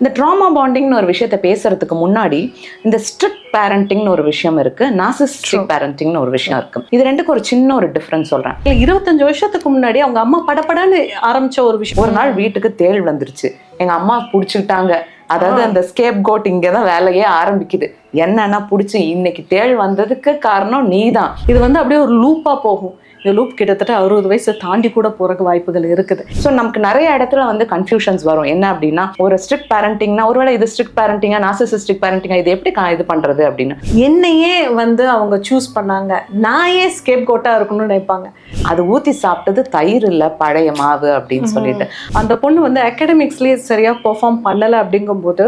இந்த ட்ராமா பாண்டிங்னு ஒரு விஷயத்த பேசுறதுக்கு முன்னாடி இந்த ஸ்ட்ரிக்ட் பேரண்டிங்னு ஒரு விஷயம் இருக்கு, நார்சிசிஸ்டிக் பேரண்டிங்னு ஒரு விஷயம் இருக்கு. இது ரெண்டுக்கு ஒரு சின்ன ஒரு டிஃபரன்ஸ் சொல்றேன். 25 வருஷத்துக்கு முன்னாடி அவங்க அம்மா படப்படன்னு ஆரம்பிச்ச ஒரு விஷயம். ஒரு நாள் வீட்டுக்கு தேள் வந்துருச்சு, எங்க அம்மா புடிச்சுக்கிட்டாங்க. அதாவது அந்த ஸ்கேப் கோட் இங்கதான் வேலையே ஆரம்பிக்குது. என்னன்னா புடிச்சு இன்னைக்கு தேள் வந்ததுக்கு காரணம் நீதான். இது வந்து அப்படியே ஒரு லூப்பா போகும். இந்த லூப் கிட்டத்தட்ட 60 வயசு தாண்டி கூட போறக்கு வாய்ப்புகள் இருக்குது. ஸோ நமக்கு நிறைய இடத்துல வந்து கன்ஃபியூஷன்ஸ் வரும். என்ன அப்படின்னா, ஒரு ஸ்ட்ரிக்ட் பேரண்டிங்னா ஒருவேளை இது ஸ்ட்ரிக்ட் பேரண்டிங்கா நார்சிசிஸ்டிக் பேரண்டிங்கா, இது எப்படி இது பண்றது அப்படின்னு. என்னையே வந்து அவங்க சூஸ் பண்ணாங்க, நான் ஏன் ஸ்கேப் கோட்டா இருக்கணும்னு நினைப்பாங்க. அது ஊத்தி சாப்பிட்டது தயிர் இல்ல பழைய மாவு அப்படின்னு சொல்லிட்டு. அந்த பொண்ணு வந்து அகாடமிக்ஸ்லயே சரியா பெர்ஃபார்ம் பண்ணல அப்படிங்கும்போது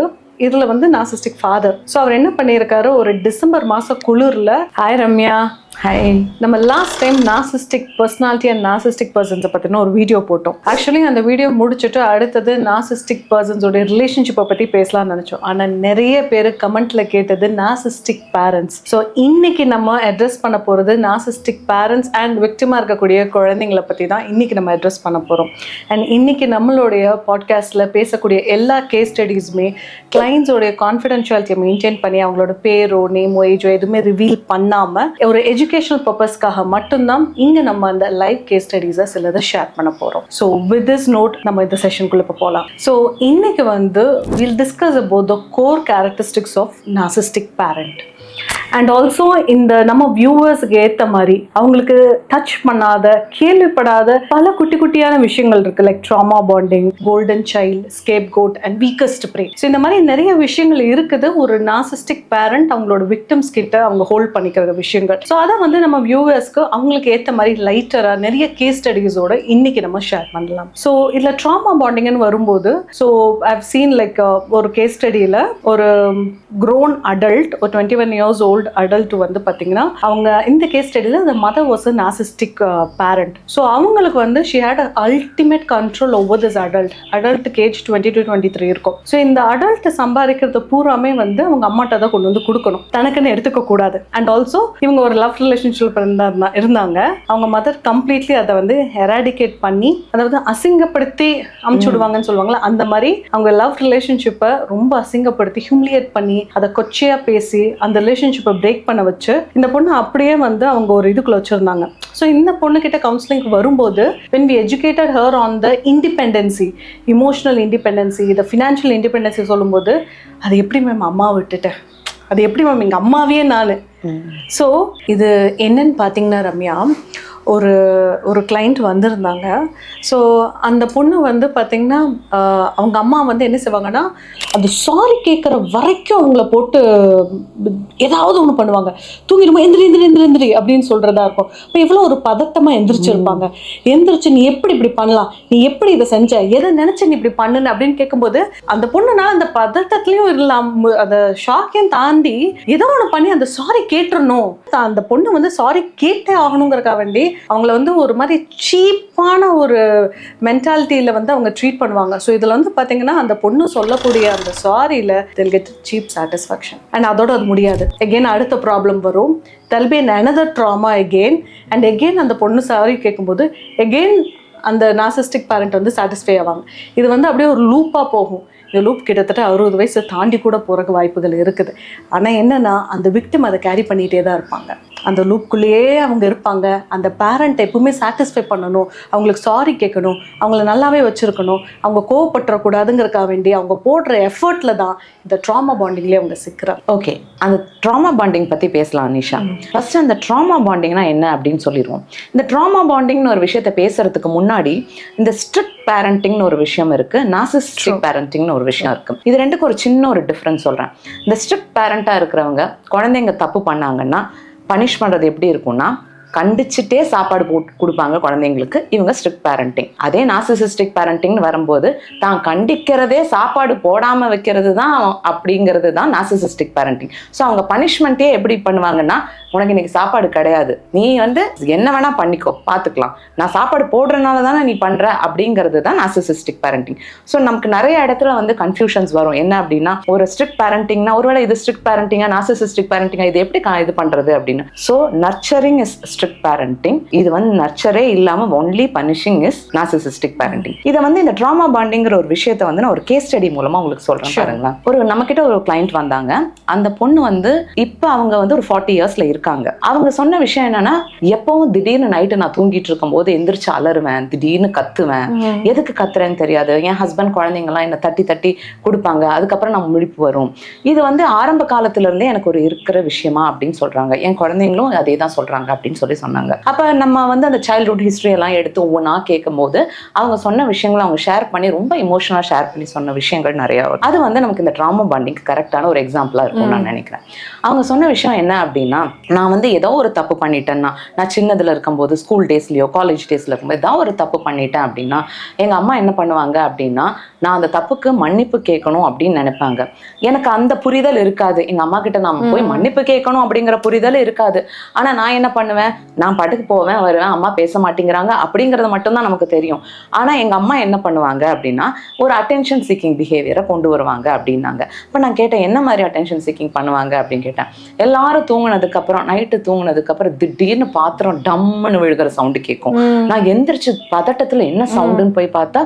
இதுல வந்து நார்சிஸ்டிக் ஃபாதர். ஸோ அவர் என்ன பண்ணியிருக்காரு, ஒரு டிசம்பர் மாச குளிர்ல, ஹாய் ரம்யா, ஹாய், நம்ம last time narcissistic personality and narcissistic பர்சன்ஸை பற்றின ஒரு வீடியோ போட்டோம். ஆக்சுவலி அந்த வீடியோ முடிச்சுட்டு அடுத்தது நார்சிஸ்டிக் பர்சன்ஸோட ரிலேஷன்ஷிப்பை பற்றி பேசலாம்னு நினச்சோம். ஆனால் நிறைய பேர் கமெண்ட்ல கேட்டது நார்சிஸ்டிக் பேரண்ட்ஸ். ஸோ இன்னைக்கு நம்ம அட்ரஸ் பண்ண போகிறது நார்சிஸ்டிக் பேரண்ட்ஸ் அண்ட் விக்டிமாக இருக்கக்கூடிய குழந்தைங்களை பற்றி தான் இன்னைக்கு நம்ம அட்ரஸ் பண்ண போகிறோம். அண்ட் இன்னைக்கு நம்மளுடைய பாட்காஸ்ட்டில் பேசக்கூடிய எல்லா கேஸ் ஸ்டடீஸுமே கிளைண்ட்ஸோடைய கான்ஃபிடென்ஷியாலிட்டியை மெயின்டைன் பண்ணி அவங்களோட பேரோ நேமோ ஏஜோ எதுவுமே ரிவீல் பண்ணாமல் ஒரு எஜுகேஷனல் பர்பஸ்க்காக மட்டும்தான் இங்கே நம்ம அந்த லைவ் கேஸ் ஸ்டடீஸை சிலதை ஷேர் பண்ண போகிறோம். ஸோ வித் திஸ் நோட் நம்ம இந்த செஷனுக்குள்ளே இப்போ போகலாம். ஸோ இன்னைக்கு வந்து will discuss about the core characteristics of narcissistic parent. And also இந்த நம்ம வியூவர்ஸுக்கு ஏற்ற மாதிரி அவங்களுக்கு டச் பண்ணாத, கேள்விப்படாத பல குட்டி குட்டியான விஷயங்கள் இருக்கு. Like trauma bonding, golden child, scapegoat and weakest prey. So இந்த மாதிரி நிறைய விஷயங்கள் இருக்குது. ஒரு நார்சிஸ்டிக் பேரண்ட் அவங்களோட விக்டிம்ஸ் கிட்ட அவங்க ஹோல்ட் பண்ணிக்கிற விஷயங்கள். ஸோ அதை வந்து நம்ம வியூவர்ஸ்க்கு அவங்களுக்கு ஏற்ற மாதிரி லைட்டரா நிறைய கேஸ் ஸ்டடீஸோட இன்னைக்கு நம்ம ஷேர் பண்ணலாம். ஸோ இதில் ட்ராமா பாண்டிங்னு வரும்போது, ஸோ ஐவ் சீன் லைக் ஒரு கேஸ் ஸ்டடியில் ஒரு grown adult, ஒரு 21 years old adult வந்து பார்த்தீங்கன்னா, அவங்க இந்த கேஸ் ஸ்டடியில் the mother was a narcissistic parent. So அவங்களுக்கு வந்து she had a ultimate control over this adult. adultக்கு ஏஜ் 22-23 இருக்கும். ஸோ இந்த adult சம்பாதிக்கிறது பூராமே வந்து அவங்க அம்மாட்ட தான் கொண்டு வந்து கொடுக்கணும், தனக்குன்னு எடுத்துக்க கூடாது. அண்ட் ஆல்சோ இவங்க ஒரு லவ் ரிலேஷன்ஷிப் இருந்தாங்க. அவங்க மதர் கம்ப்ளீட்லி அதை வந்து எராடிகேட் பண்ணி, அதாவது அசிங்கப்படுத்தி அமுச்சு விடுவாங்கன்னு சொல்லுவாங்களா, அந்த மாதிரி அவங்க லவ் ரிலேஷன்ஷிப்பை ரொம்ப அசிங்கப்படுத்தி ஹியூமிலியேட் பண்ணி அதை கொச்சையா பேசி அந்த ரிலேஷன்ஷிப்பை பிரேக் பண்ண வச்சு இந்த பொண்ணு அப்படியே வந்து அவங்க ஒரு இதுக்குள்ள வச்சிருந்தாங்க. ஸோ இந்த பொண்ணு கிட்ட கவுன்சிலிங்க்கு வரும்போது when we educated her on the independency, emotional independency, the financial independency சொல்லும்போது, அது எப்படி மேம் அம்மா விட்டுட்டேன், அது எப்படி மேம் எங்கள் அம்மாவே நான். ஸோ இது என்னன்னு பார்த்தீங்கன்னா ரம்யா, ஒரு கிளைண்ட் வந்திருந்தாங்க. ஸோ அந்த பொண்ணு வந்து பார்த்தீங்கன்னா அவங்க அம்மா வந்து என்ன செய்வாங்கன்னா, அது சாரி கேட்குற வரைக்கும் அவங்கள போட்டு ஏதாவது ஒன்று பண்ணுவாங்க. தூங்கிடுமா, எந்திரி அப்படின்னு சொல்கிறதா இருக்கும். இப்போ எவ்வளோ ஒரு பதட்டமாக எந்திரிச்சிருப்பாங்க. எந்திரிச்சு நீ எப்படி இப்படி பண்ணலாம், நீ எப்படி இதை செஞ்ச, எதை நினச்ச நீ இப்படி பண்ணுன்னு அப்படின்னு கேட்கும்போது, அந்த பொண்ணுனா அந்த பதட்டத்துலேயும் இல்லாம அந்த ஷாக்கையும் தாண்டி ஏதோ ஒன்று பண்ணி அந்த சாரி கேட்டுறணும். அந்த பொண்ணு வந்து சாரி கேட்டே ஆகணுங்கிறக்கா வேண்டி அவங்கள வந்து ஒரு மாதிரி சீப்பான ஒரு மென்டாலிட்டியில் வந்து அவங்க ட்ரீட் பண்ணுவாங்க. ஸோ இதில் வந்து பார்த்தீங்கன்னா அந்த பொண்ணு சொல்லக்கூடிய அந்த சாரியில் they'll get cheap satisfaction. And அதோட அது முடியாது. again அடுத்த ப்ராப்ளம் வரும். there'll be another trauma again and again அந்த பொண்ணு சாரி கேட்கும்போது again அந்த நார்சிஸ்டிக் பேரண்ட் வந்து சாட்டிஸ்ஃபை ஆவாங்க. இது வந்து அப்படியே ஒரு லூப்பாக போகும். இந்த லூப் கிட்டத்தட்ட 60 வயசு தாண்டி கூட போகிறக்கு வாய்ப்புகள் இருக்குது. ஆனால் என்னென்னா அந்த விக்டிம் அதை கேரி பண்ணிகிட்டே தான் இருப்பாங்க. அந்த லூப்புக்குள்ளேயே அவங்க இருப்பாங்க. அந்த பேரண்ட் எப்பவுமே சாட்டிஸ்ஃபை பண்ணணும், அவங்களுக்கு சாரி கேட்கணும், அவங்கள நல்லாவே வச்சுருக்கணும், அவங்க கோவப்பட்டுறக்கூடாதுங்கிறக்காக வேண்டி அவங்க போடுற எஃபர்ட்டில் தான் இந்த ட்ராமா பாண்டிங்லேயே அவங்க சிக்கிறாங்க. ஓகே, அந்த ட்ராமா பாண்டிங் பற்றி பேசலாம் நிஷா. ஃபர்ஸ்ட் அந்த ட்ராமா பாண்டிங்னா என்ன அப்படின்னு சொல்லிடுவோம். இந்த ட்ராமா பாண்டிங்னு ஒரு விஷயத்த பேசுறதுக்கு முன்னாடி இந்த ஸ்ட்ரிக்ட் பேரண்டிங்னு ஒரு விஷயம் இருக்கு, நார்சிசிஸ்டிக் பேரண்டிங்னு ஒரு விஷயம் இருக்கு. இது ரெண்டுக்கு ஒரு சின்ன ஒரு டிஃபரன்ஸ் சொல்றேன். இந்த ஸ்ட்ரிக்ட் பேரண்டா இருக்கிறவங்க குழந்தைங்க தப்பு பண்ணாங்கன்னா பனிஷ் பண்றது எப்படி இருக்கும்னா, கண்டிச்சுட்டே சாப்பாடு போட்டு கொடுப்பாங்க குழந்தைங்களுக்கு. இவங்க ஸ்ட்ரிக்ட் பேரண்டிங். அதே நார்சிசிஸ்டிக் பேரண்டிங்னு வரும்போது தான் கண்டிக்கிறதே சாப்பாடு போடாம வைக்கிறது தான் அப்படிங்கிறது தான் நார்சிசிஸ்டிக் பேரண்டிங். ஸோ அவங்க பனிஷ்மெண்ட்டே எப்படி பண்ணுவாங்கன்னா, உனக்கு இன்னைக்கு சாப்பாடு கிடையாது, நீ வந்து என்ன வேணா பண்ணிக்கோ, பாத்துக்கலாம், நான் சாப்பாடு போடுறதுனால தானே நீ பண்ற அப்படிங்கிறது தான் நார்சிசிஸ்டிக் பேரண்டிங். ஸோ நமக்கு நிறைய இடத்துல வந்து கன்ஃபியூஷன்ஸ் வரும். என்ன அப்படின்னா, ஒரு ஸ்ட்ரிக்ட் பேரண்டிங்னா ஒருவேளை இது ஸ்ட்ரிக்ட் பேரண்டிங்கா நார்சிசிஸ்டிக் பேரண்டிங்கா, இது எப்படி இது பண்றது அப்படின்னு. So nurturing is strict parenting, இது வந்து நர்ச்சரே இல்லாம only punishing is narcissistic parenting. இதை வந்து இந்த ட்ராமா பாண்டிங்கிற ஒரு விஷயத்தை வந்து நான் ஒரு கேஸ் ஸ்டடி மூலமா உங்களுக்கு சொல்றேன் பாருங்களேன். ஒரு நம்ம கிட்ட ஒரு கிளைண்ட் வந்தாங்க. அந்த பொண்ணு வந்து இப்ப அவங்க வந்து ஒரு 40 இயர்ஸ்ல இருக்காங்க. அவங்க சொன்ன விஷயம் என்னன்னா, எப்பவும் திடீர்னு நைட்டு நான் தூங்கிட்டு இருக்கும் போது எந்திரிச்சு அலறுவேன், திடீர்னு கத்துவேன், எதுக்கு கத்துறேன்னு தெரியாது, என் ஹஸ்பண்ட் குழந்தைங்க எல்லாம் என்ன தட்டி தட்டி கொடுப்பாங்க, அதுக்கப்புறம் நம்ம முழிப்பு வரும். இது வந்து ஆரம்ப காலத்துல இருந்தே எனக்கு ஒரு இருக்கிற விஷயமா அப்படின்னு சொல்றாங்க. என் குழந்தைங்களும் அதே தான் சொல்றாங்க அப்படின்னு சொன்னாங்க. அப்ப நம்ம வந்து அந்த சைல்ட்ஹுட் ஹிஸ்டரி எல்லாம் எடுத்து ஒவ்வொன்றா கேட்கும் போது அவங்க சொன்ன விஷயங்களை அவங்க ஷேர் பண்ணி ரொம்ப இமோஷனலா ஷேர் பண்ணி சொன்ன விஷயங்கள் நிறைய வரும். அது வந்து நமக்கு இந்த ட்ராமா பாண்டிங் கரெக்டான ஒரு எக்ஸாம்பிளா இருக்கும் நான் நினைக்கிறேன். அவங்க சொன்ன விஷயம் என்ன அப்படின்னா, நான் வந்து ஏதோ ஒரு தப்பு பண்ணிட்டேன்னா, நான் சின்னதுல இருக்கும்போது ஸ்கூல் டேஸ்லயோ காலேஜ் டேஸ்ல இருக்கும்போது ஏதாவது ஒரு தப்பு பண்ணிட்டேன் அப்படின்னா எங்க அம்மா என்ன பண்ணுவாங்க அப்படின்னா, நான் அந்த தப்புக்கு மன்னிப்பு கேட்கணும் அப்படின்னு நினைப்பாங்க. எனக்கு அந்த புரிதல் இருக்காது. எங்க அம்மா கிட்ட நாம போய் மன்னிப்பு கேட்கணும் அப்படிங்கிற புரிதல் இருக்காது. ஆனா நான் என்ன பண்ணுவேன், நான் பாட்டுக்கு போவேன் வருவேன், அம்மா பேச மாட்டேங்கிறாங்க அப்படிங்கறது மட்டும்தான் நமக்கு தெரியும். ஆனா எங்க அம்மா என்ன பண்ணுவாங்க அப்படின்னா, ஒரு அட்டென்ஷன் சீக்கிங் பிஹேவியரை கொண்டு வருவாங்க அப்படின்னாங்க. இப்போ நான் கேட்டேன், என்ன மாதிரி அட்டென்ஷன் சீக்கிங் பண்ணுவாங்க அப்படின்னு கேட்டேன். எல்லாரும் தூங்குனதுக்கு அப்புறம், நைட்டு தூங்குனதுக்கு அப்புறம் திடீர்னு பாத்திரம் டம்முன்னு விழுகிற சவுண்டு கேட்கும். நான் எந்திரிச்சு பதட்டத்துல என்ன சவுண்டுன்னு போய் பார்த்தா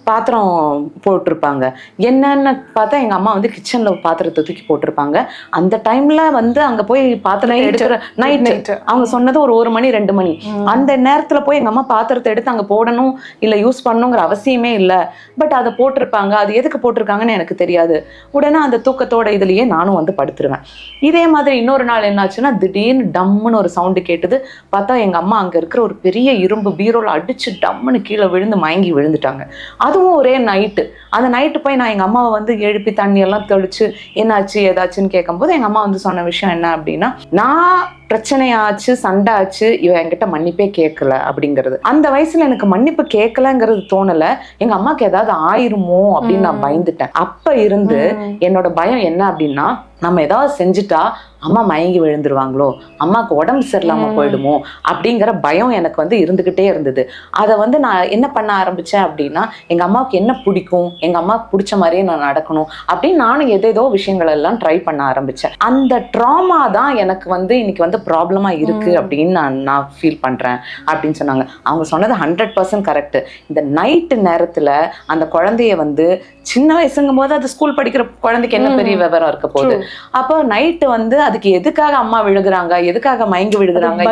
பாத்திரம் போட்டிருப்பாங்க. என்னன்னு பார்த்தா எங்க அம்மா வந்து கிச்சன்ல பாத்திரத்தை தூக்கி போட்டிருப்பாங்க. அந்த டைம்ல வந்து அங்க போய் பாத்திரம் எடுக்கிற நைட் அவங்க சொன்னது ஒரு 1 மணி 2 மணி. அந்த நேரத்துல போய் எங்க அம்மா பாத்திரத்தை எடுத்து அங்க போடணும் இல்ல யூஸ் பண்ணணுங்கிற அவசியமே இல்லை. பட் அதை போட்டிருப்பாங்க. அது எதுக்கு போட்டிருக்காங்கன்னு எனக்கு தெரியாது. உடனே அந்த தூக்கத்தோட இதுலயே நானும் வந்து படுத்துருவேன். இதே மாதிரி இன்னொரு நாள் என்னாச்சுன்னா, திடீர்னு டம்முன்னு ஒரு சவுண்டு கேட்டது. பார்த்தா எங்க அம்மா அங்க இருக்கிற ஒரு பெரிய இரும்பு பீரோல அடிச்சு டம்முன்னு கீழே விழுந்து மயங்கி விழுந்துட்டாங்க. அதுவும் ஒரே நைட்டு. அந்த நைட்டு போய் நான் எங்க அம்மாவை வந்து எழுப்பி தண்ணி எல்லாம் தெளிச்சு என்னாச்சு ஏதாச்சுன்னு கேட்கும்போது எங்க அம்மா வந்து சொன்ன விஷயம் என்ன அப்படின்னா, நான் பிரச்சனையாச்சு சண்டை ஆச்சு, இவ என்கிட்ட மன்னிப்பே கேட்கல அப்படிங்கிறது. அந்த வயசுல எனக்கு மன்னிப்பு கேட்கலங்கிறது தோணல. எங்க அம்மாக்கு ஏதாவது ஆயிருமோ அப்படின்னு நான் பயந்துட்டேன். அப்ப இருந்து என்னோட பயம் என்ன அப்படின்னா, நம்ம ஏதாவது செஞ்சுட்டா அம்மா மயங்கி விழுந்துருவாங்களோ, அம்மாவுக்கு உடம்பு சரியில்லாம போயிடுமோ அப்படிங்கிற பயம் எனக்கு வந்து இருந்துகிட்டே இருந்தது. அதை வந்து நான் என்ன பண்ண ஆரம்பிச்சேன் அப்படின்னா, எங்க அம்மாவுக்கு என்ன பிடிக்கும், எங்க அம்மாவுக்கு பிடிச்ச மாதிரியே நான் நடக்கணும் அப்படின்னு நானும் ஏதேதோ விஷயங்கள் எல்லாம் ட்ரை பண்ண ஆரம்பிச்சேன். அந்த ட்ராமா தான் எனக்கு வந்து இன்னைக்கு வந்து ப்ராப்ளமா இருக்கு அப்படின்னு நான் ஃபீல் பண்றேன் அப்படின்னு சொன்னாங்க. அவங்க சொன்னது 100% கரெக்ட். இந்த நைட்டு நேரத்துல அந்த குழந்தைய வந்து சின்ன வயசுங்கும் போது அது ஸ்கூல் படிக்கிற குழந்தைக்கு என்ன பெரிய விவரம் இருக்க போகுது. அப்போ நைட்டு வந்து அதுக்கு எதுக்காக அம்மா விழுகுறாங்க, எதுக்காக மயங்கி விழுகுறாங்க,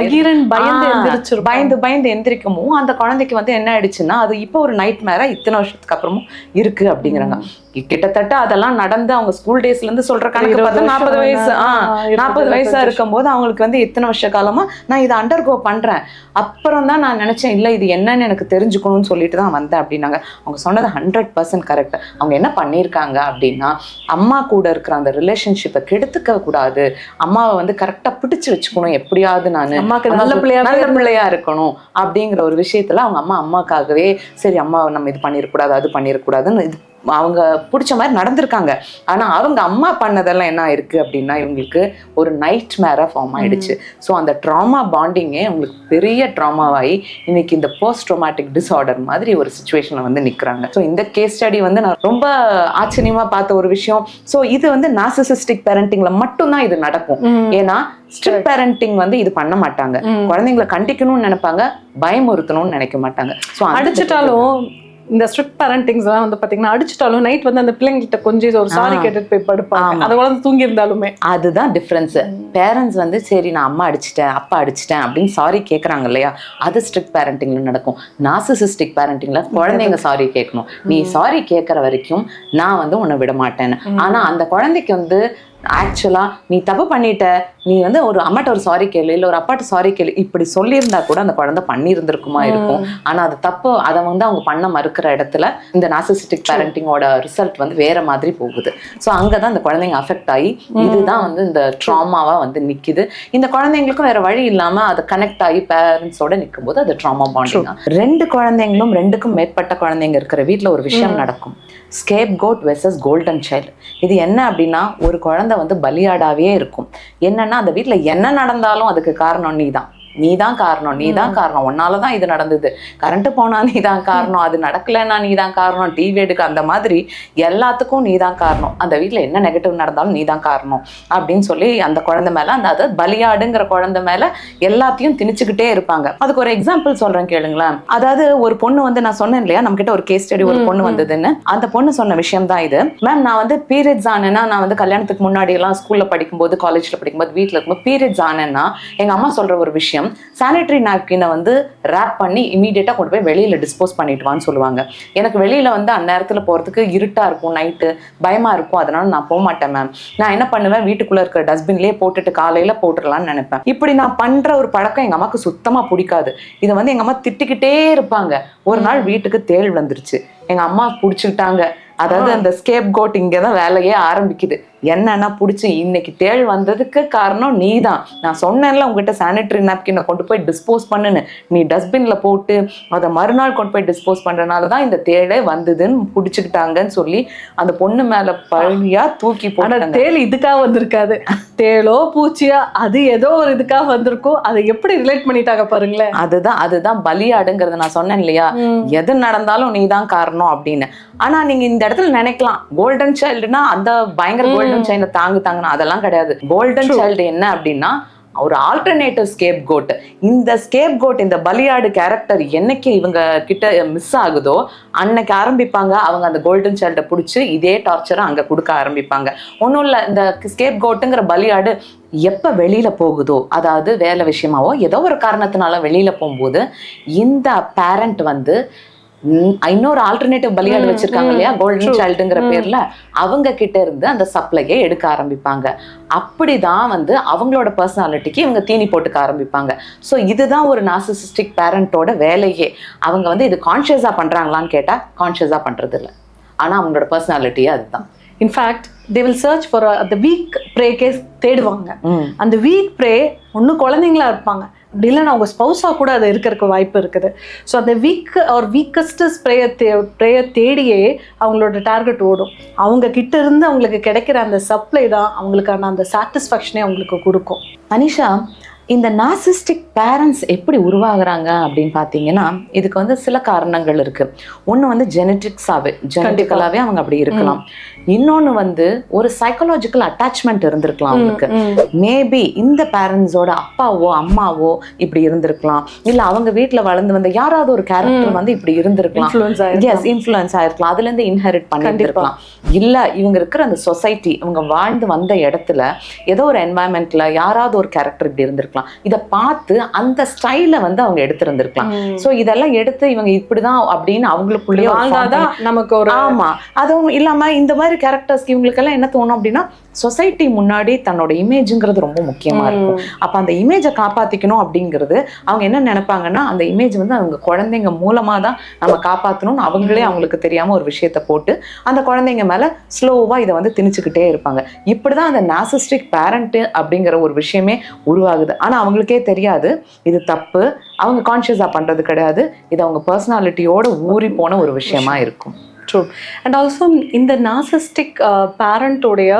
பயந்து பயந்து எந்திரிக்குமோ அந்த குழந்தைக்கு வந்து என்ன ஆயிடுச்சுன்னா, அது இப்போ ஒரு நைட் மேரா இத்தனை வருஷத்துக்கு அப்புறமும் இருக்கு அப்படிங்கிறாங்க. கிட்டத்தட்ட அதெல்லாம் நடந்து அவங்க ஸ்கூல் டேஸ்ல இருந்து சொல்ற கணக்கு பார்த்தா 40 வயசு 40 வயசா இருக்கும் போது அவங்களுக்கு வந்து இத்தனை வருஷ காலமா நான் இதை அண்டர்கோ பண்றேன். அப்புறம் தான் நான் நினைச்சேன், இல்ல இது என்னன்னு எனக்கு தெரிஞ்சுக்கணும்னு சொல்லிட்டு தான் வந்தேன் அப்படின்னாங்க. அவங்க சொன்னது 100% கரெக்ட். அவங்க என்ன பண்ணியிருக்காங்க அப்படின்னா, அம்மா கூட இருக்கிற அந்த ரிலேஷன்ஷிப்பை கெடுத்துக்க கூடாது, அம்மாவை வந்து கரெக்டா பிடிச்சு வச்சுக்கணும், எப்படியாவது நான் நல்ல பிள்ளையா இருக்கணும் அப்படிங்கிற ஒரு விஷயத்துல அவங்க அம்மாக்காகவே சரி அம்மாவை நம்ம இது பண்ணிடக்கூடாது அது பண்ணிடக்கூடாதுன்னு இது அவங்க பிடிச்ச மாதிரி நடந்திருக்காங்க. ஆனா அவங்க அம்மா பண்ணதெல்லாம் என்ன ஆயிருக்கு அப்படின்னா, இவங்களுக்கு ஒரு நைட் மேரா ஃபார்ம் ஆயிடுச்சு. ஸோ அந்த ட்ராமா பாண்டிங்கே உங்களுக்கு பெரிய ட்ராமாவாகி இன்னைக்கு இந்த போஸ்ட் ட்ரோமேட்டிக் டிஸார்டர் மாதிரி ஒரு சுச்சுவேஷன்ல வந்து நிக்கிறாங்க. ஸோ இந்த கேஸ் ஸ்டடி வந்து நான் ரொம்ப ஆச்சரியமா பார்த்த ஒரு விஷயம். ஸோ இது வந்து நார்சிசிஸ்டிக் பேரண்டிங்ல மட்டும்தான் இது நடக்கும். ஏன்னா ஸ்ட்ரிக்ட் பேரண்டிங் வந்து இது பண்ண மாட்டாங்க. குழந்தைங்களை கண்டிக்கணும்னு நினைப்பாங்க, பயமுறுத்தணும்னு நினைக்க மாட்டாங்க. ஸோ அடிச்சுட்டாலும் இந்த ஸ்ட்ரிக்ட் பேரண்டிங்ஸ் எல்லாம் வந்து பாத்தீங்கன்னா, அடிச்சுட்டாலும் நைட் வந்து அந்த பிள்ளைங்கிட்ட கொஞ்சம் ஒரு சாரி கேட்டுட்டு போய் படுப்பாங்க. அது குழந்தை தூங்கி இருந்தாலுமே அதுதான் டிஃபரன்ஸ். பேரண்ட்ஸ் வந்து சரி நான் அம்மா அடிச்சிட்டேன் அப்பா அடிச்சிட்டேன் அப்படின்னு சாரி கேட்கறாங்க இல்லையா, அது ஸ்ட்ரிக்ட் பேரண்டிங்ல நடக்கும். நார்சிசிஸ்டிக் பேரண்டிங்ல குழந்தைங்க சாரி கேட்கணும். நீ சாரி கேட்கற வரைக்கும் நான் வந்து உன்னை விட மாட்டேன்னு. ஆனா அந்த குழந்தைக்கு வந்து ஆக்சுவலா நீ தப்பு பண்ணிட்ட, நீ வந்து ஒரு அம்மாட்ட ஒரு சாரி கேளு இல்ல ஒரு அப்பாட்ட சாரி கேளு இப்படி சொல்லியிருந்தா கூட அந்த குழந்தை பண்ணியிருந்திருக்குமா இருக்கும். ஆனா அது தப்பு, அதை வந்து அவங்க பண்ண மறுக்கிற இடத்துல இந்த நார்சிசிஸ்டிக் பேரண்டிங்கோட ரிசல்ட் வந்து வேற மாதிரி போகுது. ஸோ அங்கதான் இந்த குழந்தைங்க அஃபெக்ட் ஆகி இதுதான் வந்து இந்த ட்ராமாவா வந்து நிக்குது. இந்த குழந்தைங்களுக்கும் வேற வழி இல்லாம அதை கனெக்ட் ஆகி பேரண்ட்ஸோட நிற்கும் போது அது ட்ராமா பாண்டிங். 2 குழந்தைங்களும் 2க்கும் மேற்பட்ட குழந்தைங்க இருக்கிற வீட்டுல ஒரு விஷயம் நடக்கும். Scapegoat versus golden child. இது என்ன அப்படின்னா, ஒரு குழந்தை குழந்தை வந்து பலியாடாவே இருக்கும். என்னன்னா அந்த வீட்டுல என்ன நடந்தாலும் அதுக்கு காரணம் நீதான் காரணம், உன்னாலதான் இது நடந்தது, கரண்ட் போனா நீதான் காரணம், அது நடக்கலைன்னா நீதான் காரணம், டிவி எடுக்க, அந்த மாதிரி எல்லாத்துக்கும் நீதான் காரணம், அந்த வீட்டுல என்ன நெகட்டிவ் நடந்தாலும் நீதான் காரணம் அப்படின்னு சொல்லி அந்த குழந்தை மேல, அந்த பலியாடுங்கிற குழந்தை மேல எல்லாத்தையும் திணிச்சுக்கிட்டே இருப்பாங்க. அதுக்கு ஒரு எக்ஸாம்பிள் சொல்றேன் கேளுங்களேன். அதாவது ஒரு பொண்ணு வந்து, நான் சொன்னேன் இல்லையா நம்ம கிட்ட ஒரு கேஸ் ஸ்டடி, ஒரு பொண்ணு வந்ததுன்னு, அந்த பொண்ணு சொன்ன விஷயம் தான் இது. மேம், நான் வந்து பீரியட்ஸ் ஆனேன்னா, நான் வந்து கல்யாணத்துக்கு முன்னாடி எல்லாம் ஸ்கூல்ல படிக்கும்போது, காலேஜ்ல படிக்கும்போது, வீட்டுல இருக்கும்போது பீரியட்ஸ் ஆனேன்னா எங்க அம்மா சொல்ற ஒரு விஷயம், சானிட்டரி நாப்கினை வந்து ரேப் பண்ணி இமீடியட்டா கொண்டு போய் வெளியில டிஸ்போஸ் பண்ணிட்டு வான்னு சொல்லுவாங்க. எனக்கு வெளியில வந்து அந்நேரத்துல போறதுக்கு இருட்டா இருக்கும், நைட்டு பயமா இருக்கும், அதனால நான் போக மாட்டேன் மேம். நான் என்ன பண்ணுவேன், வீட்டுக்குள்ள இருக்கிற டஸ்ட்பின்லயே போட்டுட்டு காலையில போட்டுடலாம்னு நினைப்பேன். இப்படி நான் பண்ற ஒரு பழக்கம் எங்க அம்மாக்கு சுத்தமா பிடிக்காது. இதை வந்து எங்க அம்மா திட்டிக்கிட்டே இருப்பாங்க. ஒரு நாள் வீட்டுக்கு தேள் வந்துருச்சு, எங்க அம்மா புடிச்சுக்கிட்டாங்க. அதாவது அந்த ஸ்கேப் கோட் இங்கதான் வேலையே ஆரம்பிக்குது. என்னன்னா புடிச்சு, இன்னைக்கு தேள் வந்ததுக்கு காரணம் நீதான், நான் சொன்னேன்ல உங்ககிட்ட சானிட்டரி நாப்கினை கொண்டு போய் டிஸ்போஸ் பண்ணுன்னு, நீ டஸ்ட்பின்ல போட்டு அதை மறுநாள் கொண்டு போய் டிஸ்போஸ் பண்றதுனாலதான் இந்த தேளே வந்ததுன்னு புடிச்சுக்கிட்டாங்கன்னு சொல்லி அந்த பொண்ணு மேல பழியா தூக்கி போட்டாங்க. தேள் இதுக்காக வந்திருக்காது, தேளோ பூச்சியா அது ஏதோ ஒரு இதுக்காக வந்திருக்கும். அதை எப்படி ரிலேட் பண்ணிட்டாங்க பாருங்களேன். அதுதான் பலியாடுங்கிறத நான் சொன்னேன் இல்லையா, எது நடந்தாலும் நீதான் காரணம் அப்படின்னு. ஆனா நீங்க இந்த இடத்துல நினைக்கலாம், கோல்டன் சைல்டுனா அந்த பயங்கர கோல்டன் சைல்டு தாங்குனா, அதெல்லாம் கிடையாது. கோல்டன் சைல்டு என்ன அப்படின்னா ஒரு ஆல்டர்னேட்டிவ் ஸ்கேப் கோட். இந்த ஸ்கேப் கோட், இந்த பலியாடு கேரக்டர் என்னைக்கு இவங்க கிட்ட மிஸ் ஆகுதோ அன்னைக்கு ஆரம்பிப்பாங்க அவங்க அந்த கோல்டன் சைல்டை பிடிச்சி இதே டார்ச்சரை அங்க கொடுக்க ஆரம்பிப்பாங்க. ஒன்றும் இல்லை, இந்த ஸ்கேப் கோட்டுங்கிற பலியாடு எப்ப வெளியில போகுதோ, அதாவது வேலை விஷயமாவோ ஏதோ ஒரு காரணத்தினால வெளியில போகும்போது, இந்த பேரண்ட் வந்து இன்னொரு ஆல்டர்னேட்டிவ் பலியாடு வச்சிருக்காங்க இல்லையா, கோல்டன் சைல்டுங்கிற பேர்ல, அவங்க கிட்ட இருந்து அந்த சப்ளையை எடுக்க ஆரம்பிப்பாங்க. அப்படிதான் வந்து அவங்களோட பர்சனாலிட்டிக்கு இவங்க தீனி போட்டுக்க ஆரம்பிப்பாங்க. ஸோ இதுதான் ஒரு நார்சிசிஸ்டிக் பேரண்டோட வேலையே. அவங்க வந்து இது கான்ஷியஸா பண்றாங்களான்னு கேட்டா கான்ஷியஸா பண்றது இல்லை, ஆனா அவங்களோட பர்சனாலிட்டியே அதுதான். In fact they will search for the weak prey case தேடுவாங்க. அந்த வீக் ப்ரே ஒன்றும் குழந்தைங்களா இருப்பாங்க, அப்படி இல்லைன்னா அவங்க ஸ்பௌஸாக கூட அது இருக்கிறதுக்கு வாய்ப்பு இருக்குது. ஸோ அந்த வீக்கஸ்ட் ப்ரேயை தேடியே அவங்களோட டார்கெட் ஓடும். அவங்க கிட்ட இருந்து அவங்களுக்கு கிடைக்கிற அந்த சப்ளை தான் அவங்களுக்கான அந்த சாட்டிஸ்ஃபேக்ஷனே அவங்களுக்கு கொடுக்கும். அனிஷா, இந்த நார்சிஸ்டிக் பேரண்ட்ஸ் எப்படி உருவாகுறாங்க அப்படின்னு பார்த்தீங்கன்னா, இதுக்கு வந்து சில காரணங்கள் இருக்கு. ஒன்று வந்து ஜெனட்டிக்கலாவே அவங்க அப்படி இருக்கலாம். இன்னொன்று வந்து ஒரு சைக்கலாஜிக்கல் அட்டாச்மெண்ட் இருந்திருக்கலாம் அவங்களுக்கு. மேபி இந்த பேரண்ட்ஸோட அப்பாவோ அம்மாவோ இப்படி இருந்திருக்கலாம், இல்லை அவங்க வீட்டில் வளர்ந்து வந்த யாராவது ஒரு கேரக்டர் வந்து இப்படி இருந்திருக்கலாம், இன்ஃப்ளூயன்ஸ் ஆயிருக்கலாம், அதுல இருந்து இன்ஹெரிட் பண்ணிருக்கலாம். இல்ல இவங்க இருக்கிற அந்த சொசைட்டி, இவங்க வாழ்ந்து வந்த இடத்துல ஏதோ ஒரு என்வாயன்மெண்ட்ல யாராவது ஒரு கேரக்டர் இப்படி இருந்திருக்கலாம். இதை பார்த்து அந்த ஸ்டைல வந்து அவங்க எடுத்திருந்திருக்கலாம். சோ இதெல்லாம் எடுத்து இவங்க இப்படிதான் அப்படின்னு அவங்களுக்குள்ளேயே நமக்கு ஒரு ஆமா. அதுவும் இல்லாம இந்த மாதிரி கேரக்டர்ஸ்க்கு இவங்களுக்கு எல்லாம் என்ன தோணும் அப்படின்னா, சொசைட்டி முன்னாடி தன்னோட இமேஜ்ங்கிறது ரொம்ப முக்கியமா இருக்கும். அப்ப அந்த இமேஜை காப்பாத்திக்கணும் அப்படிங்கிறது அவங்க என்ன நினைப்பாங்கன்னா, அந்த இமேஜ் வந்து அவங்க குழந்தைங்க மூலமா தான் நம்ம காப்பாற்றணும்னு அவங்களே அவங்களுக்கு தெரியாம ஒரு விஷயத்த போட்டு அந்த குழந்தைங்க மேல ஸ்லோவா இதை வந்து திணிச்சுக்கிட்டே இருப்பாங்க. இப்படிதான் அந்த நார்சிஸ்டிக் பேரண்ட் அப்படிங்கிற ஒரு விஷயமே உருவாகுது. ஆனா அவங்களுக்கே தெரியாது இது தப்பு, அவங்க கான்ஷியஸா பண்றது கிடையாது, இது அவங்க பர்சனாலிட்டியோட ஊறி போன ஒரு விஷயமா இருக்கும். ட்ரூ. அண்ட் ஆல்சோ இந்த நார்சிஸ்டிக் பேரண்டோடைய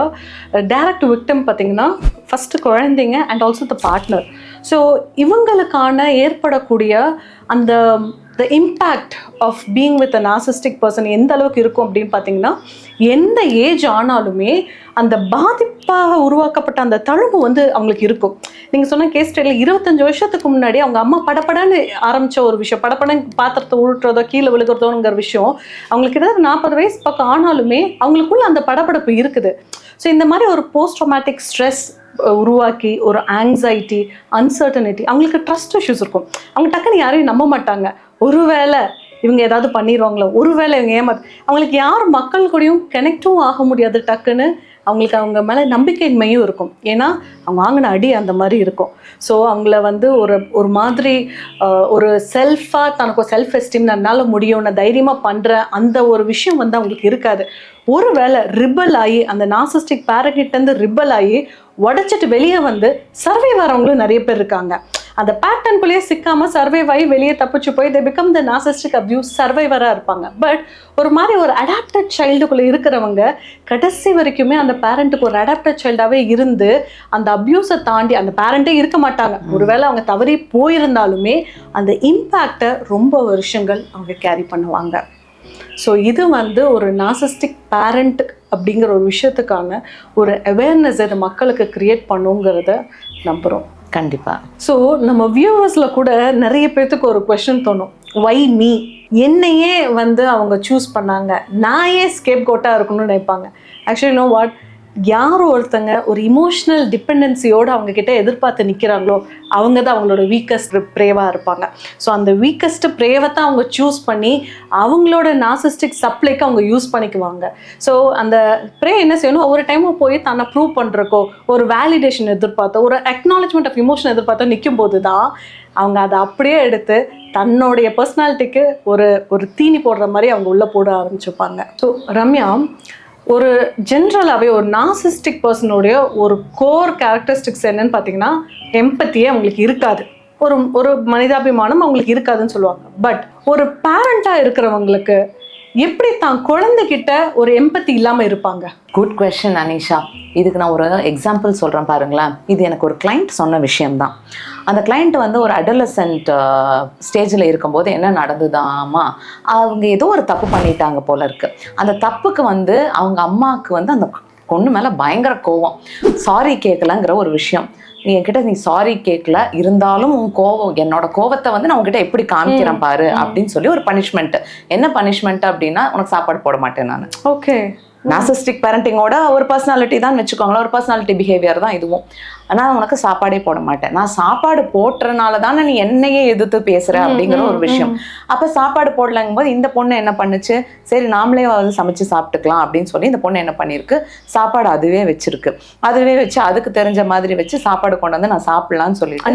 டைரக்ட் விக்டிம் பார்த்தீங்கன்னா ஃபஸ்ட்டு குழந்தைங்க and also the partner. So இவங்களுக்கான ஏற்படக்கூடிய அந்த the impact of being with a narcissistic person எந்த அளவுக்கு இருக்கும் அப்படின்னு பார்த்தீங்கன்னா, எந்த ஏஜ் ஆனாலுமே அந்த பாதிப்பாக உருவாக்கப்பட்ட அந்த தழும்பு வந்து அவங்களுக்கு இருக்கும். நீங்கள் சொன்ன கேஸ் ஸ்டடியில் 25 வருஷத்துக்கு முன்னாடி அவங்க அம்மா படப்படன்னு ஆரம்பித்த ஒரு விஷயம், படப்படன்னு பாத்திரத்தை உருட்டுறதோ கீழே விழுகிறதோங்கிற விஷயம் அவங்களுக்கு கிட்டத்தட்ட 40 வயசு பக்கம் ஆனாலுமே அவங்களுக்குள்ள அந்த படப்படப்பு இருக்குது. ஸோ இந்த மாதிரி ஒரு போஸ்ட் ட்ராமேட்டிக் ஸ்ட்ரெஸ் உருவாக்கி ஒரு ஆங்ஸைட்டி, அன்சர்டனிட்டி, அவங்களுக்கு ட்ரஸ்ட் இஷ்யூஸ் இருக்கும். அவங்க டக்குன்னு யாரையும் நம்ப மாட்டாங்க. ஒருவேளை இவங்க ஏதாவது பண்ணிடுவாங்களோ, ஒருவேளை இவங்க அவங்களுக்கு யார் மக்கள் கூடயும் கனெக்டும் ஆக முடியாது. டக்குன்னு அவங்களுக்கு அவங்க மேலே நம்பிக்கையின்மையும் இருக்கும். ஏன்னா அவங்க வாங்கின அடி அந்த மாதிரி இருக்கும். ஸோ அவங்கள வந்து ஒரு மாதிரி ஒரு செல்ஃபாக தனக்கு செல்ஃப் எஸ்டீம் என்னால் முடியும், நான் தைரியமாக பண்ணுறேன், அந்த ஒரு விஷயம் வந்து அவங்களுக்கு இருக்காது. ஒருவேளை ரிபல் ஆகி அந்த நார்சிஸ்டிக் பேரண்ட்கிட்டேருந்து ரிபல் ஆகி உடைச்சிட்டு வெளியே வந்து சர்வே வரவங்களும் நிறைய பேர் இருக்காங்க. அந்த பேட்டர்னுக்குள்ளேயே சிக்காம சர்வைவ் ஆகி வெளியே தப்பிச்சு போய் they become the narcissistic abuse சர்வைவரா இருப்பாங்க. பட் ஒரு மாதிரி ஒரு அடாப்டட் சைல்டுக்குள்ள இருக்கிறவங்க கடைசி வரைக்குமே அந்த பேரண்ட்டுக்கு ஒரு அடாப்டட் சைல்டாவே இருந்து அந்த அபியூஸை தாண்டி அந்த பேரண்டே இருக்க மாட்டாங்க. ஒருவேளை அவங்க தவறி போயிருந்தாலுமே அந்த இம்பேக்டை ரொம்ப வருஷங்கள் அவங்க கேரி பண்ணுவாங்க. ஸோ இது வந்து ஒரு நார்சிஸ்டிக் பேரண்ட் அப்படிங்கிற ஒரு விஷயத்துக்கான ஒரு அவேர்னஸ் இது மக்களுக்கு கிரியேட் பண்ணுங்கிறத நம்புகிறோம். கண்டிப்பாக. ஸோ நம்ம வியூவர்ஸில் கூட நிறைய பேர்த்துக்கு ஒரு கொஸ்டின் தோணும், வை மீ, என்னையே வந்து அவங்க சூஸ் பண்ணாங்க, நான் ஏன் ஸ்கேப் கோட்டாக இருக்கணும்னு நினைப்பாங்க. ஆக்சுவலி நோ வாட், யார் ஒருத்தங்க ஒரு இமோஷ்னல் டிபெண்டன்சியோடு அவங்கக்கிட்ட எதிர்பார்த்து நிற்கிறாங்களோ அவங்க தான் அவங்களோட வீக்கஸ்ட் ப்ரேவாக இருப்பாங்க. ஸோ அந்த வீக்கஸ்ட் ப்ரேவை தான் அவங்க சூஸ் பண்ணி அவங்களோட நார்சிஸ்டிக் சப்ளைக்கு அவங்க யூஸ் பண்ணிக்குவாங்க. ஸோ அந்த ப்ரே என்ன செய்யணும், ஒவ்வொரு டைமும் போய் தன்னை ப்ரூவ் பண்ணுறக்கோ ஒரு வேலிடேஷன் எதிர்பார்த்தோ ஒரு அக்னாலஜ்மெண்ட் ஆஃப் இமோஷன் எதிர்பார்த்தோ நிற்கும் போது தான் அவங்க அதை அப்படியே எடுத்து தன்னுடைய பர்சனாலிட்டிக்கு ஒரு தீனி போடுற மாதிரி அவங்க உள்ளே போட ஆரம்பிச்சுப்பாங்க. ஸோ ரம்யா, ஒரு ஜென்ரலாகவே ஒரு நார்சிஸ்டிக் பர்சனுடைய ஒரு கோர் கேரக்டரிஸ்டிக்ஸ் என்னன்னு பார்த்தீங்கன்னா எம்பத்தியே அவங்களுக்கு இருக்காது, ஒரு மனிதாபிமானம் அவங்களுக்கு இருக்காதுன்னு சொல்லுவாங்க. பட் ஒரு பேரண்டாக இருக்கிறவங்களுக்கு எப்படி தான் குழந்தைகிட்ட ஒரு எம்பத்தி இல்லாமல் இருப்பாங்க? Good question Anisha. இதுக்கு நான் ஒரு எக்ஸாம்பிள் சொல்கிறேன் பாருங்களேன். இது எனக்கு ஒரு கிளைண்ட் சொன்ன விஷயம்தான். அந்த கிளைண்ட் வந்து ஒரு அடலசன்ட் ஸ்டேஜில் இருக்கும்போது என்ன நடந்துதாமா, அவங்க ஏதோ ஒரு தப்பு பண்ணிட்டாங்க போல இருக்கு. அந்த தப்புக்கு வந்து அவங்க அம்மாவுக்கு வந்து அந்த பொண்ணு மேலே பயங்கர கோவம், சாரி கேட்கலங்கிற ஒரு விஷயம். நீ என்கிட்ட நீ சாரி கேட்கல, இருந்தாலும் உன் கோவம், என்னோட கோவத்தை வந்து நான் உங்ககிட்ட எப்படி காமிக்கிறேன் பாரு அப்படின்னு சொல்லி ஒரு பனிஷ்மெண்ட். என்ன பனிஷ்மெண்ட் அப்படின்னா, உனக்கு சாப்பாடு போட மாட்டேன் நான். ஓகே, நார்சிஸ்டிக் பேரண்டிங்கோட ஒரு பர்சனாலிட்டி தான் வச்சுக்கோங்களேன், ஒரு பர்சனாலிட்டி பிஹேவியர் தான் இதுவும். ஆனால் உனக்கு சாப்பாடே போட மாட்டேன், நான் சாப்பாடு போட்டுறனால தானே நீ என்னையே எதிர்த்து பேசுற அப்படிங்கிற ஒரு விஷயம். அப்போ சாப்பாடு போடலங்கும் போது இந்த பொண்ணு என்ன பண்ணுச்சு, சரி நாமளே வந்து சமைச்சு சாப்பிட்டுக்கலாம் அப்படின்னு சொல்லி இந்த பொண்ணு என்ன பண்ணியிருக்கு, சாப்பாடு அதுவே வச்சிருக்கு. அதுவே வச்சு அதுக்கு தெரிஞ்ச மாதிரி வச்சு சாப்பாடு கொண்டு வந்து நான் சாப்பிடலான்னு சொல்லிட்டு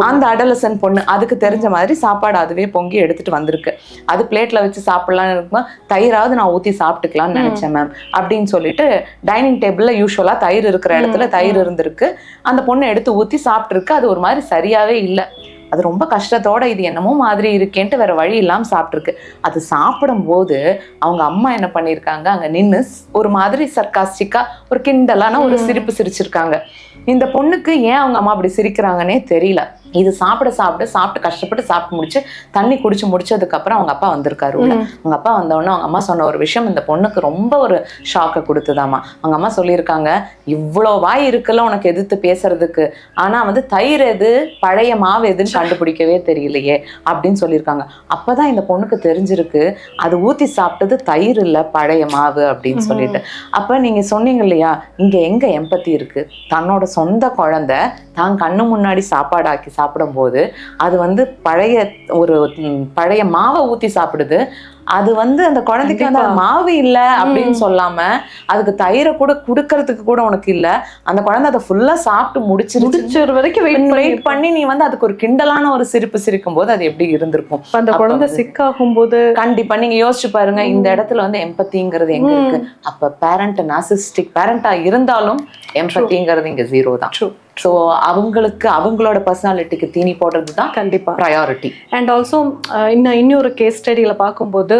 அந்த அடலசன் பொண்ணு அதுக்கு தெரிஞ்ச மாதிரி சாப்பாடு அதுவே பொங்கி எடுத்துட்டு வந்திருக்கு. அது பிளேட்ல வச்சு சாப்பிடலான்னு இருக்கும்போது தயிராவது நான் ஊற்றி சாப்பிட்டுக்கலாம்னு நினைச்சேன் மேம் அப்படின்னு சொல்லிட்டு டைனிங் டேபிள்ல யூஸ்வலா தயிர் இருக்கிற இடத்துல தயிர் இருந்திருக்கு. அந்த பொண்ணை எடுத்து ஊற்றி சாப்பிட்டுருக்கு. அது ஒரு மாதிரி சரியாவே இல்லை. அது ரொம்ப கஷ்டத்தோட இது என்னமோ மாதிரி இருக்கேன்ட்டு வேற வழி இல்லாமல் சாப்பிட்ருக்கு. அது சாப்பிடும்போது அவங்க அம்மா என்ன பண்ணியிருக்காங்க, அங்கே நின்று ஒரு மாதிரி சர்க்காஸ்டிக்கா ஒரு கிண்டலான ஒரு சிரிப்பு சிரிச்சிருக்காங்க. இந்த பொண்ணுக்கு ஏன் அவங்க அம்மா அப்படி சிரிக்கிறாங்கன்னே தெரியல. இது சாப்பிட்டு கஷ்டப்பட்டு சாப்பிட்டு முடிச்சு தண்ணி குடிச்சு முடிச்சதுக்கப்புறம் அவங்க அப்பா வந்திருக்காரு. அவங்க அப்பா வந்தோடனே அவங்க அம்மா சொன்ன ஒரு விஷயம் இந்த பொண்ணுக்கு ரொம்ப ஒரு ஷாக்கை கொடுத்துதாமா. அவங்க அம்மா சொல்லியிருக்காங்க, இவ்வளோ வாய் இருக்குல்ல உனக்கு எதிர்த்து பேசுறதுக்கு, ஆனால் வந்து தயிர் எது பழைய மாவு எதுன்னு கண்டுபிடிக்கவே தெரியலையே அப்படின்னு சொல்லியிருக்காங்க. அப்போதான் இந்த பொண்ணுக்கு தெரிஞ்சிருக்கு அது ஊற்றி சாப்பிட்டது தயிர் இல்லை பழைய மாவு அப்படின்னு சொல்லிட்டு. அப்போ நீங்கள் சொன்னீங்க இல்லையா, இங்கே எங்கே எம்பத்தி இருக்கு, தன்னோட சொந்த குழந்தை தான் கண்ணு முன்னாடி சாப்பாடாக்கி சாப்பிடும்போது அது வந்து பழைய மாவை ஊற்றி சாப்பிடுது. அது வந்து அந்த குழந்தைக்கு வந்து மாவு இல்லை அப்படின்னு சொல்லாம அதுக்கு தயிரை கூட குடுக்கறதுக்கு கூட உனக்கு இல்லை. அந்த குழந்தை அதை ஃபுல்லா சாப்பிட்டு முடிச்சிரு வரைக்கும் வெயிட் பண்ணி நீ வந்து அதுக்கு ஒரு கிண்டலான ஒரு சிரிப்பு சிரிக்கும் போது அது எப்படி இருந்திருக்கும். அந்த குழந்தை சிக்காகும் போது கண்டிப்பா நீங்க யோசிச்சு பாருங்க, இந்த இடத்துல வந்து எம்பத்திங்கிறது எங்க இருக்கு. அப்ப பேரண்ட் நார்சிஸ்டிக் பேரண்டா இருந்தாலும் எம்பத்திங்கிறது இங்க ஜீரோ தான். ஸோ அவங்களுக்கு அவங்களோட பர்சனாலிட்டிக்கு தீனி போடுறது தான் கண்டிப்பாக ப்ரையாரிட்டி. அண்ட் ஆல்சோ இன்னொரு கேஸ் ஸ்டடியில் பார்க்கும்போது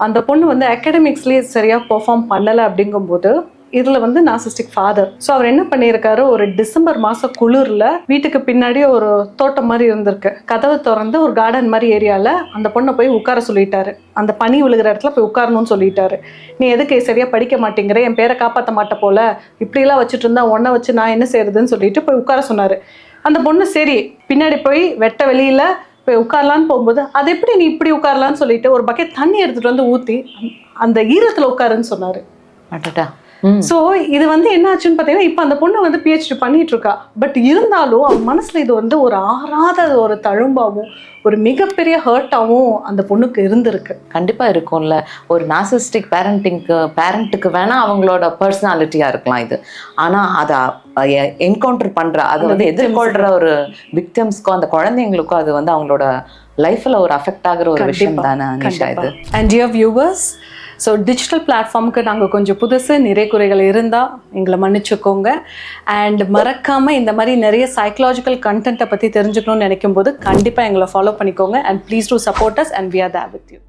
அந்த பொண்ணு வந்து அகாடமிக்ஸ்லேயே சரியாக பெர்ஃபார்ம் பண்ணலை அப்படிங்கும்போது இதில் வந்து நார்சிஸ்டிக் ஃபாதர். ஸோ அவர் என்ன பண்ணியிருக்காரு, ஒரு டிசம்பர் மாதம் குளிரில் வீட்டுக்கு பின்னாடி ஒரு தோட்டம் மாதிரி இருந்திருக்கு, கதவை திறந்து ஒரு கார்டன் மாதிரி ஏரியாவில் அந்த பொண்ணை போய் உட்கார சொல்லிட்டாரு. அந்த பனி விழுகிற இடத்துல போய் உட்காரணும்னு சொல்லிட்டாரு. நீ எதுக்கு சரியாக படிக்க மாட்டேங்கிற, என் பேரை காப்பாற்ற மாட்ட போல, இப்படிலாம் வச்சுட்டு இருந்தா உன்னை வச்சு நான் என்ன செய்யறதுன்னு சொல்லிட்டு போய் உட்கார சொன்னார். அந்த பொண்ணு சரி பின்னாடி போய் வெட்ட வெளியில் போய் உட்காரலான்னு போகும்போது அது எப்படி நீ இப்படி உட்காரலான்னு சொல்லிட்டு ஒரு பக்கெட் தண்ணி எடுத்துகிட்டு வந்து ஊற்றி அந்த ஈரத்தில் உட்காருன்னு சொன்னார். ஸோ இது வந்து என்ன ஆச்சுன்னு பார்த்தீங்கன்னா, இப்போ அந்த பொண்ணு வந்து PhD பண்ணிட்டு இருக்கா. பட் இருந்தாலும் அவன் மனசுல இது வந்து ஒரு ஆறாத ஒரு தழும்பாவும் ஒரு மிகப்பெரிய ஹர்ட்டாகவும் அந்த பொண்ணுக்கு இருந்திருக்கு. கண்டிப்பா இருக்கும்ல. ஒரு நார்சிஸ்டிக் பேரண்ட்டுக்கு வேணா அவங்களோட பர்சனாலிட்டியா இருக்கலாம் இது. ஆனா அதை என்கவுண்டர் பண்ற, அதை வந்து எதிர்கொள்ற ஒரு விக்டிம்ஸ்க்கும் அந்த குழந்தைங்களுக்கும் அது வந்து அவங்களோட லைஃப்ல ஒரு அஃபெக்ட் ஆகுற ஒரு விஷயம் தானே அனிஷா இது. And dear viewers, so digital பிளாட்ஃபார்முக்கு நாங்கள் கொஞ்சம் புதுசு, நிறைய குறைகள் இருந்தால் எங்களை மன்னிச்சுக்கோங்க. அண்ட் மறக்காமல் இந்த மாதிரி நிறைய சைக்கலாஜிக்கல் கண்டென்ட்டை பற்றி தெரிஞ்சுக்கணும்னு நினைக்கும் போது கண்டிப்பாக எங்களை ஃபாலோ பண்ணிக்கோங்க. And please do support us and we are there with you.